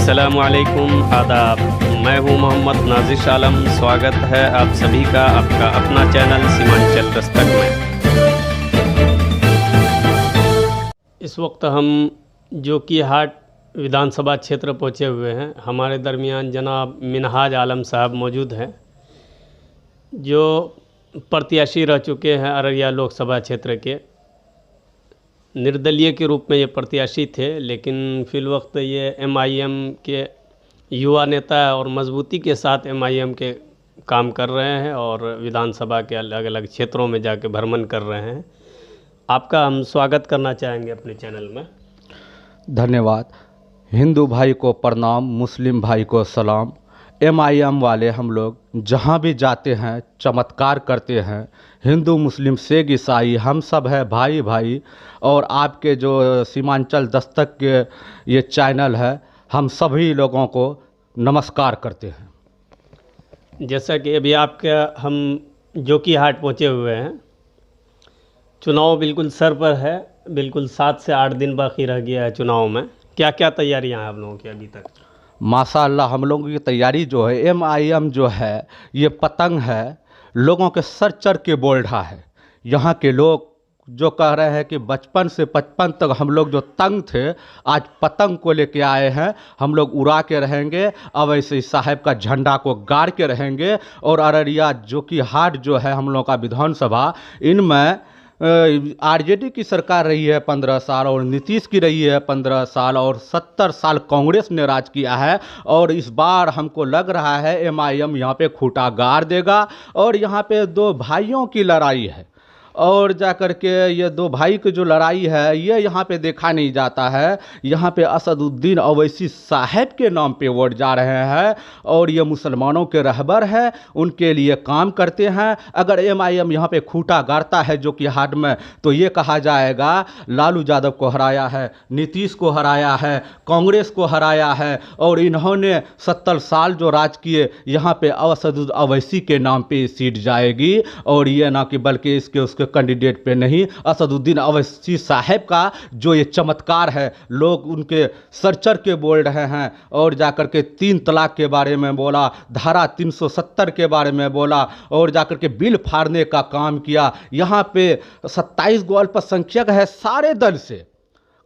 अस्सलामुअलैकुम आदाब। मैं हूं मोहम्मद नाजिश आलम। स्वागत है आप सभी का आपका अपना चैनल सीमांचल दस्तक में। इस वक्त हम जोकीहाट विधानसभा क्षेत्र पहुंचे हुए हैं। हमारे दरमियान जनाब मिनहाज आलम साहब मौजूद हैं, जो प्रत्याशी रह चुके हैं अररिया लोकसभा क्षेत्र के। निर्दलीय के रूप में ये प्रत्याशी थे, लेकिन फिलवक्त ये एमआईएम के युवा नेता और मजबूती के साथ एमआईएम के काम कर रहे हैं और विधानसभा के अलग अलग क्षेत्रों में जाके भ्रमण कर रहे हैं। आपका हम स्वागत करना चाहेंगे अपने चैनल में। धन्यवाद। हिंदू भाई को प्रणाम, मुस्लिम भाई को सलाम। एमआईएम वाले हम लोग जहाँ भी जाते हैं चमत्कार करते हैं। हिंदू मुस्लिम सिख ईसाई हम सब है भाई भाई। और आपके जो सीमांचल दस्तक के ये चैनल है, हम सभी लोगों को नमस्कार करते हैं। जैसा कि अभी आपके हम जोकीहाट पहुँचे हुए हैं, चुनाव बिल्कुल सर पर है। बिल्कुल 7 से 8 दिन बाकी रह गया है चुनाव में। क्या क्या तैयारियां हैं आप लोगों की अभी तक? माशाअल्लाह, हम लोगों की तैयारी जो है, एमआईएम जो है ये पतंग है, लोगों के सर चढ़ के बोल रहा है। यहाँ के लोग जो कह रहे हैं कि बचपन से 55 तक हम लोग जो तंग थे, आज पतंग को लेके आए हैं। हम लोग उड़ा के रहेंगे, अवैसी साहब का झंडा को गाड़ के रहेंगे। और अररिया जोकीहाट जो है हम लोग का विधानसभा, इनमें आरजेडी की सरकार रही है 15 साल और नीतीश की रही है 15 साल और 70 साल कांग्रेस ने राज किया है। और इस बार हमको लग रहा है एमआईएम यहाँ पे खूंटा गाड़ देगा। और यहाँ पे दो भाइयों की लड़ाई है, और जाकर के ये दो भाई की जो लड़ाई है ये यहाँ पे देखा नहीं जाता है। यहाँ पे असदुद्दीन अवैसी साहब के नाम पे वोट जा रहे हैं और ये मुसलमानों के रहबर हैं, उनके लिए काम करते हैं। अगर एमआईएम यहाँ पे खूंटा गाड़ता है जोकीहाट में, तो ये कहा जाएगा लालू यादव को हराया है, नीतीश को हराया है, कांग्रेस को हराया है। और इन्होंने 70 साल जो राज किए, यहाँ पे असदुद्दीन अवैसी के नाम पे सीट जाएगी। और ये ना कि बल्कि इसके उसके कैंडिडेट पे नहीं, असदुद्दीन अवैसी साहब का जो ये चमत्कार है, लोग उनके सर चढ़ के बोल रहे हैं। और जाकर के 3 तलाक के बारे में बोला, धारा 370 के बारे में बोला, और जाकर के बिल फाड़ने का काम किया। यहाँ पे 27 गो अल्पसंख्यक है सारे दल से,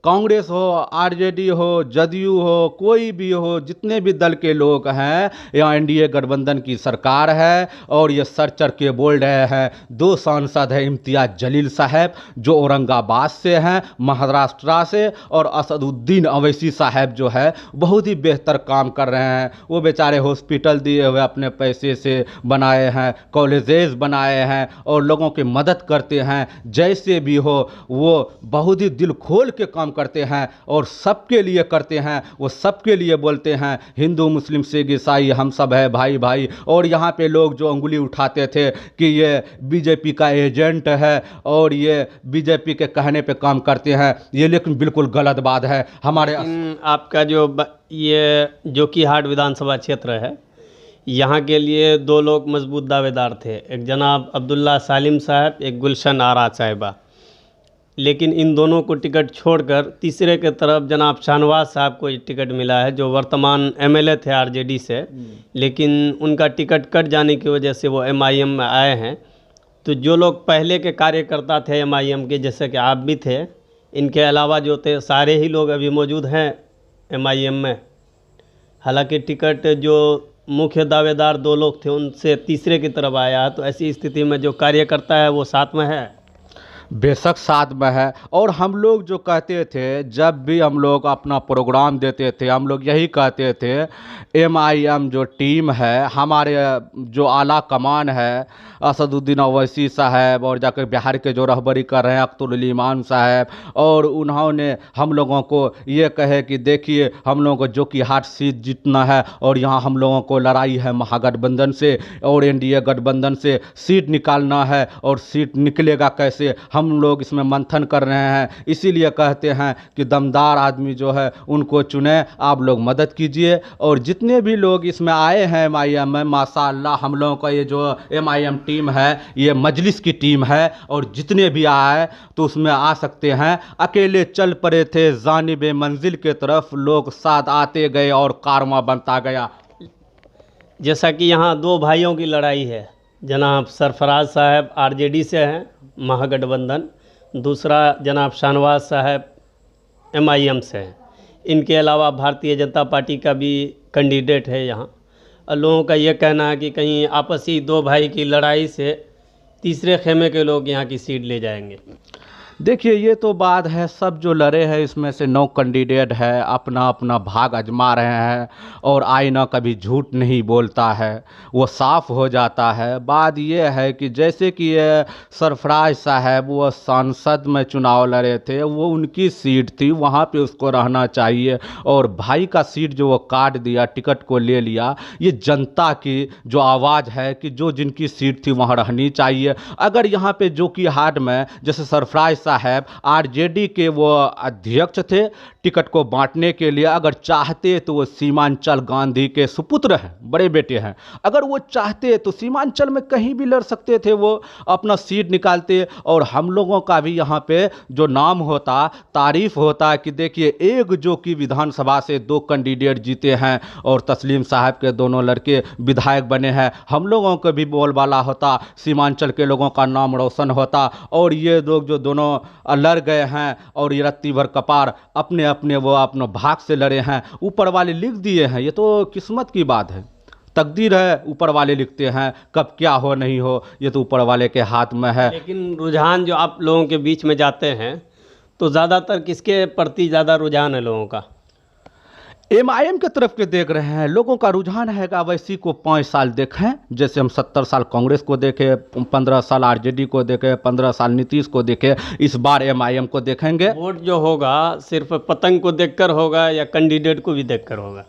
कांग्रेस हो, आरजेडी हो, जदयू हो, कोई भी हो, जितने भी दल के लोग हैं, यहाँ एनडीए गठबंधन की सरकार है। और ये सर चढ़ के बोल रहे हैं। 2 सांसद हैं, इम्तियाज जलील साहब जो औरंगाबाद से हैं, महाराष्ट्र से, और असदुद्दीन अवैसी साहब जो है बहुत ही बेहतर काम कर रहे हैं। वो बेचारे हॉस्पिटल दिए हुए अपने पैसे से बनाए हैं, कॉलेजेस बनाए हैं और लोगों की मदद करते हैं। जैसे भी हो, वो बहुत ही दिल खोल के काम करते हैं और सबके लिए करते हैं। वो सबके लिए बोलते हैं, हिंदू मुस्लिम सिख ईसाई हम सब है भाई भाई। और यहाँ पे लोग जो अंगुली उठाते थे कि ये बीजेपी का एजेंट है और ये बीजेपी के कहने पे काम करते हैं, ये लेकिन बिल्कुल गलत बात है। हमारे आपका जो ये जोकीहाट विधानसभा क्षेत्र है, यहाँ के लिए 2 लोग मजबूत दावेदार थे, एक जनाब अब्दुल्ला सालिम साहब, एक गुलशन आरा साहिबा। लेकिन इन दोनों को टिकट छोड़कर तीसरे के तरफ जनाब शाहनवाज साहब को टिकट मिला है, जो वर्तमान एमएलए थे आरजेडी से, लेकिन उनका टिकट कट जाने की वजह से वो एमआईएम में आए हैं। तो जो लोग पहले के कार्यकर्ता थे एमआईएम के, जैसे कि आप भी थे, इनके अलावा जो थे सारे ही लोग अभी मौजूद हैं एमआईएम में। हालांकि टिकट जो मुख्य दावेदार 2 लोग थे उनसे तीसरे की तरफ आया है। तो ऐसी स्थिति में जो कार्यकर्ता है वो साथ में है, बेशक साथ में है। और हम लोग जो कहते थे, जब भी हम लोग अपना प्रोग्राम देते थे, हम लोग यही कहते थे, एमआईएम जो टीम है, हमारे जो आला कमान है, असदुद्दीन अवैसी साहब और जाकर बिहार के जो रहबरी कर रहे हैं अख्तरुल ईमान साहब, और उन्होंने हम लोगों को ये कहे कि देखिए हम लोगों को जोकीहाट सीट जीतना है और यहाँ हम लोगों को लड़ाई है महागठबंधन से और एनडीए गठबंधन से सीट निकालना है। और सीट निकलेगा कैसे? हम लोग इसमें मंथन कर रहे हैं। इसीलिए कहते हैं कि दमदार आदमी जो है उनको चुने, आप लोग मदद कीजिए। और जितने भी लोग इसमें आए हैं MIM में, माशाअल्लाह हम लोगों का ये जो MIM टीम है ये मजलिस की टीम है, और जितने भी आए तो उसमें आ सकते हैं। अकेले चल पड़े थे जानिब मंजिल के तरफ, लोग साथ आते गए और कारवां बनता गया। जैसा कि यहाँ दो भाइयों की लड़ाई है, जनाब सरफराज साहब RJD से हैं महागठबंधन, दूसरा जनाब शाहनवाज साहब MIM से हैं। इनके अलावा भारतीय जनता पार्टी का भी कैंडिडेट है यहाँ। और लोगों का ये कहना है कि कहीं आपसी दो भाई की लड़ाई से तीसरे खेमे के लोग यहाँ की सीट ले जाएंगे। देखिए ये तो बात है, सब जो लड़े हैं इसमें से 9 कैंडिडेट है, अपना अपना भाग आजमा रहे हैं, और आईना कभी झूठ नहीं बोलता है, वो साफ़ हो जाता है। बात ये है कि जैसे कि ये सरफराज साहब वो सांसद में चुनाव लड़े थे, वो उनकी सीट थी, वहाँ पे उसको रहना चाहिए, और भाई का सीट जो वो काट दिया, टिकट को ले लिया, ये जनता की जो आवाज़ है कि जो जिनकी सीट थी वहाँ रहनी चाहिए। अगर यहाँ पे जोकीहाट में जैसे सरफराज साहब RJD के वो अध्यक्ष थे, टिकट को बांटने के लिए अगर चाहते तो वो सीमांचल गांधी के सुपुत्र हैं, बड़े बेटे हैं, अगर वो चाहते तो सीमांचल में कहीं भी लड़ सकते थे, वो अपना सीट निकालते, और हम लोगों का भी यहाँ पे जो नाम होता, तारीफ होता कि देखिए एक जो कि विधानसभा से 2 कैंडिडेट जीते हैं, और तस्लीम साहब के दोनों लड़के विधायक बने हैं, हम लोगों को भी बोलबाला होता, सीमांचल के लोगों का नाम रोशन होता। और ये लोग जो दोनों लड़ गए हैं, और ये रत्ती भर कपार अपने अपने वो अपने भाग से लड़े हैं, ऊपर वाले लिख दिए हैं, ये तो किस्मत की बात है, तकदीर है, ऊपर वाले लिखते हैं, कब क्या हो नहीं हो ये तो ऊपर वाले के हाथ में है। लेकिन रुझान जो आप लोगों के बीच में जाते हैं तो ज़्यादातर किसके प्रति ज़्यादा रुझान है लोगों का? MIM के तरफ के देख रहे हैं, लोगों का रुझान है कि अवैसी को 5 साल देखें, जैसे हम 70 साल कांग्रेस को देखे, 15 साल RJD को देखे, 15 साल नीतीश को देखे, इस बार MIM को देखेंगे। वोट जो होगा सिर्फ पतंग को देखकर होगा या कैंडिडेट को भी देखकर होगा?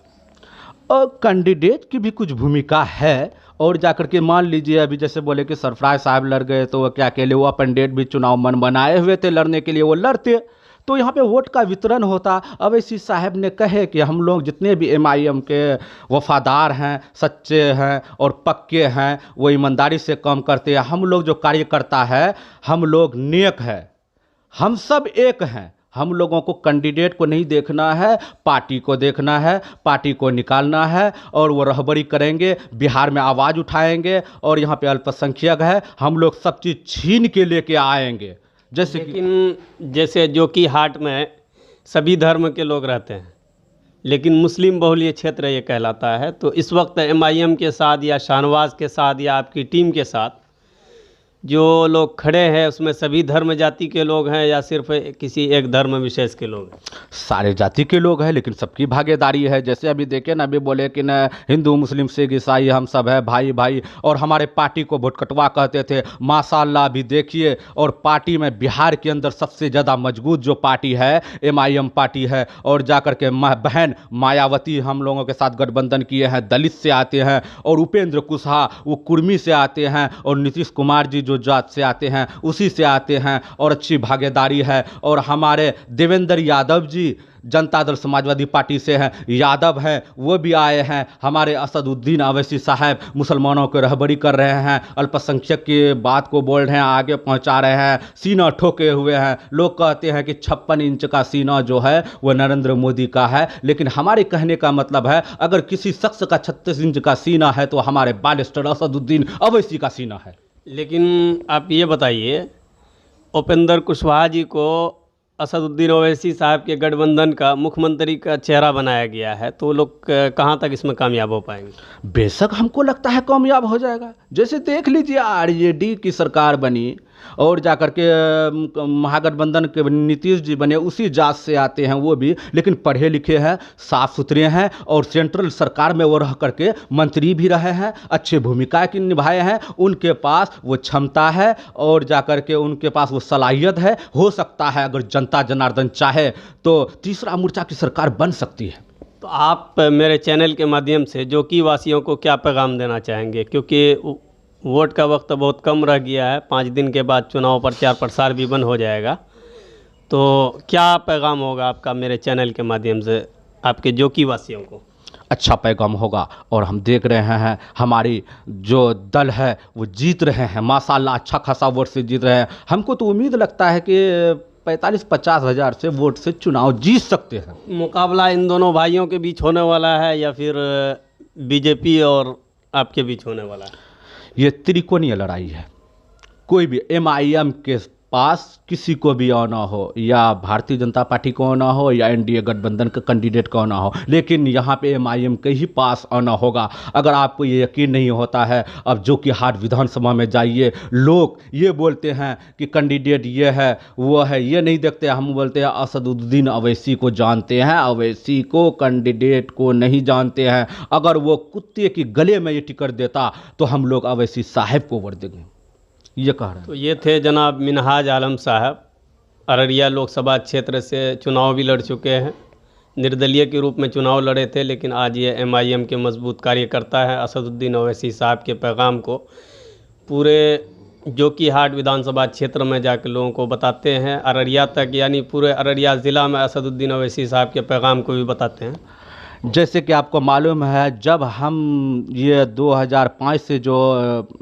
और कैंडिडेट की भी कुछ भूमिका है, और जाकर के मान लीजिए अभी जैसे बोले कि सरफराज साहब लड़ गए तो वो क्या अकेले, वो कैंडिडेट भी चुनाव मन बनाए हुए थे लड़ने के लिए, वो लड़ते तो यहाँ पे वोट का वितरण होता। अवैसी साहब ने कहे कि हम लोग जितने भी MIM के वफादार हैं, सच्चे हैं और पक्के हैं, वो ईमानदारी से काम करते हैं, हम लोग जो कार्यकर्ता है हम लोग नेक है, हम सब एक हैं, हम लोगों को कैंडिडेट को नहीं देखना है, पार्टी को देखना है, पार्टी को निकालना है, और वो रहबरी करेंगे, बिहार में आवाज़ उठाएंगे, और यहाँ पे अल्पसंख्यक है, हम लोग सब चीज़ छीन के लेके आएंगे। जैसे जोकीहाट में सभी धर्म के लोग रहते हैं, लेकिन मुस्लिम बहुल्य क्षेत्र ये कहलाता है, तो इस वक्त MIM के साथ या शाहनवाज के साथ या आपकी टीम के साथ जो लोग खड़े हैं उसमें सभी धर्म जाति के लोग हैं या सिर्फ किसी एक धर्म विशेष के लोग हैं? सारे जाति के लोग हैं, लेकिन सबकी भागीदारी है। जैसे अभी देखे ना, अभी बोले कि न हिंदू मुस्लिम सिख ईसाई हम सब है भाई भाई, और हमारे पार्टी को भुटकटवा कहते थे, माशाअल्लाह अभी देखिए, और पार्टी में बिहार के अंदर सबसे ज़्यादा मजबूत जो पार्टी है MIM पार्टी है, और जाकर के बहन मायावती हम लोगों के साथ गठबंधन किए हैं, दलित से आते हैं, और उपेंद्र कुशवाहा वो कुर्मी से आते हैं, और नीतीश कुमार जी जो जात से आते हैं उसी से आते हैं, और अच्छी भागीदारी है। और हमारे देवेंद्र यादव जी जनता दल समाजवादी पार्टी से हैं, यादव हैं, वो भी आए हैं, हमारे असदुद्दीन अवैसी साहब मुसलमानों को रहबरी कर रहे हैं, अल्पसंख्यक की बात को बोल रहे हैं, आगे पहुंचा रहे हैं, सीना ठोके हुए हैं। लोग कहते हैं कि 56 इंच का सीना जो है वो नरेंद्र मोदी का है, लेकिन हमारे कहने का मतलब है अगर किसी शख्स का 36 इंच का सीना है तो हमारे बालिस्टर असदुद्दीन अवैसी का सीना है। लेकिन आप ये बताइए, उपेंद्र कुशवाहा जी को असदुद्दीन ओवैसी साहब के गठबंधन का मुख्यमंत्री का चेहरा बनाया गया है, तो लोग कहाँ तक इसमें कामयाब हो पाएंगे? बेशक हमको लगता है कामयाब हो जाएगा। जैसे देख लीजिए RJD की सरकार बनी, और जाकर के महागठबंधन के नीतीश जी बने, उसी जात से आते हैं वो भी, लेकिन पढ़े लिखे हैं, साफ सुथरे हैं, और सेंट्रल सरकार में वो रह करके मंत्री भी रहे हैं, अच्छे भूमिका की निभाए हैं, उनके पास वो क्षमता है, और जाकर के उनके पास वो सलाहियत है। हो सकता है अगर जनता जनार्दन चाहे तो तीसरा मोर्चा की सरकार बन सकती है। तो आप मेरे चैनल के माध्यम से जोकी वासियों को क्या पैगाम देना चाहेंगे? क्योंकि वोट का वक्त बहुत कम रह गया है, 5 दिन के बाद चुनाव प्रचार प्रसार भी बंद हो जाएगा, तो क्या पैगाम होगा आपका मेरे चैनल के माध्यम से आपके जोकी वासियों को? अच्छा पैगाम होगा। और हम देख रहे हैं हमारी जो दल है वो जीत रहे हैं माशाल्लाह, अच्छा खासा वोट से जीत रहे हैं। हमको तो उम्मीद लगता है कि 45-50 हज़ार से वोट से चुनाव जीत सकते हैं। मुकाबला इन दोनों भाइयों के बीच होने वाला है या फिर बीजेपी और आपके बीच होने वाला है? ये त्रिकोणीय लड़ाई है। कोई भी MIM के पास किसी को भी आना हो, या भारतीय जनता पार्टी को आना हो, या NDA गठबंधन का कैंडिडेट को आना हो, लेकिन यहाँ पे MIM के ही पास आना होगा। अगर आपको ये यकीन नहीं होता है, अब जो कि हाट विधानसभा में जाइए, लोग ये बोलते हैं कि कैंडिडेट ये है वो है, ये नहीं देखते। हम बोलते हैं असदुद्दीन अवैसी को जानते हैं, अवैसी को कैंडिडेट को नहीं जानते हैं। अगर वो कुत्ते के गले में ये टिकट देता तो हम लोग अवैसी साहब को वोट देंगे, ये कह रहे हैं। तो ये थे जनाब मिनहाज आलम साहब, अररिया लोकसभा क्षेत्र से चुनाव भी लड़ चुके हैं, निर्दलीय के रूप में चुनाव लड़े थे, लेकिन आज ये MIM के मजबूत कार्यकर्ता हैं। असदुद्दीन अवैसी साहब के पैगाम को पूरे जोकी हाट विधानसभा क्षेत्र में जाकर लोगों को बताते हैं, अररिया तक, यानी पूरे अररिया ज़िला में असदुद्दीन अवैसी साहब के पैगाम को भी बताते हैं। जैसे कि आपको मालूम है, जब हम ये 2005 से जो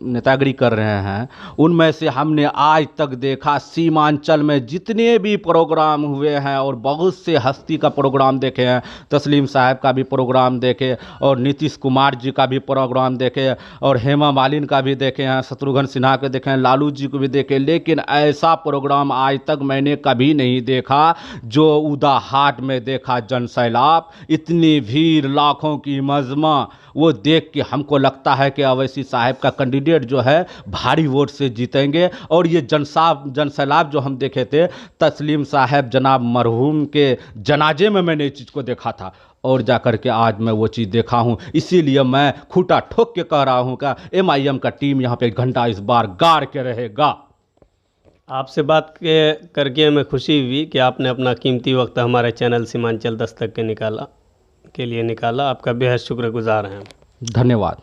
नेतागिरी कर रहे हैं, उनमें से हमने आज तक देखा सीमांचल में जितने भी प्रोग्राम हुए हैं, और बहुत से हस्ती का प्रोग्राम देखे हैं, तस्लीम साहब का भी प्रोग्राम देखे, और नीतीश कुमार जी का भी प्रोग्राम देखे, और हेमा मालिनी का भी देखे हैं, शत्रुघ्न सिन्हा के देखे हैं, लालू जी को भी देखे, लेकिन ऐसा प्रोग्राम आज तक मैंने कभी नहीं देखा जो उदा हाट में देखा। जन सैलाब, इतनी भीड़, लाखों की मजमा, वो देख के हमको लगता है कि अवैसी साहब का कैंडिडेट जो है भारी वोट से जीतेंगे। और ये जन सैलाब जो हम देखे थे, तस्लीम साहब जनाब मरहूम के जनाजे में मैंने इस चीज़ को देखा था, और जाकर के आज मैं वो चीज़ देखा हूँ। इसीलिए मैं खूंटा ठोक के कह रहा हूँ कि MIM का टीम यहाँ पे घंटा इस बार गाड़ के रहेगा। आपसे बात करके हमें खुशी हुई कि आपने अपना कीमती वक्त हमारे चैनल सीमांचल दस्तक के लिए निकाला। आपका बेहद शुक्रगुजार हैं। धन्यवाद।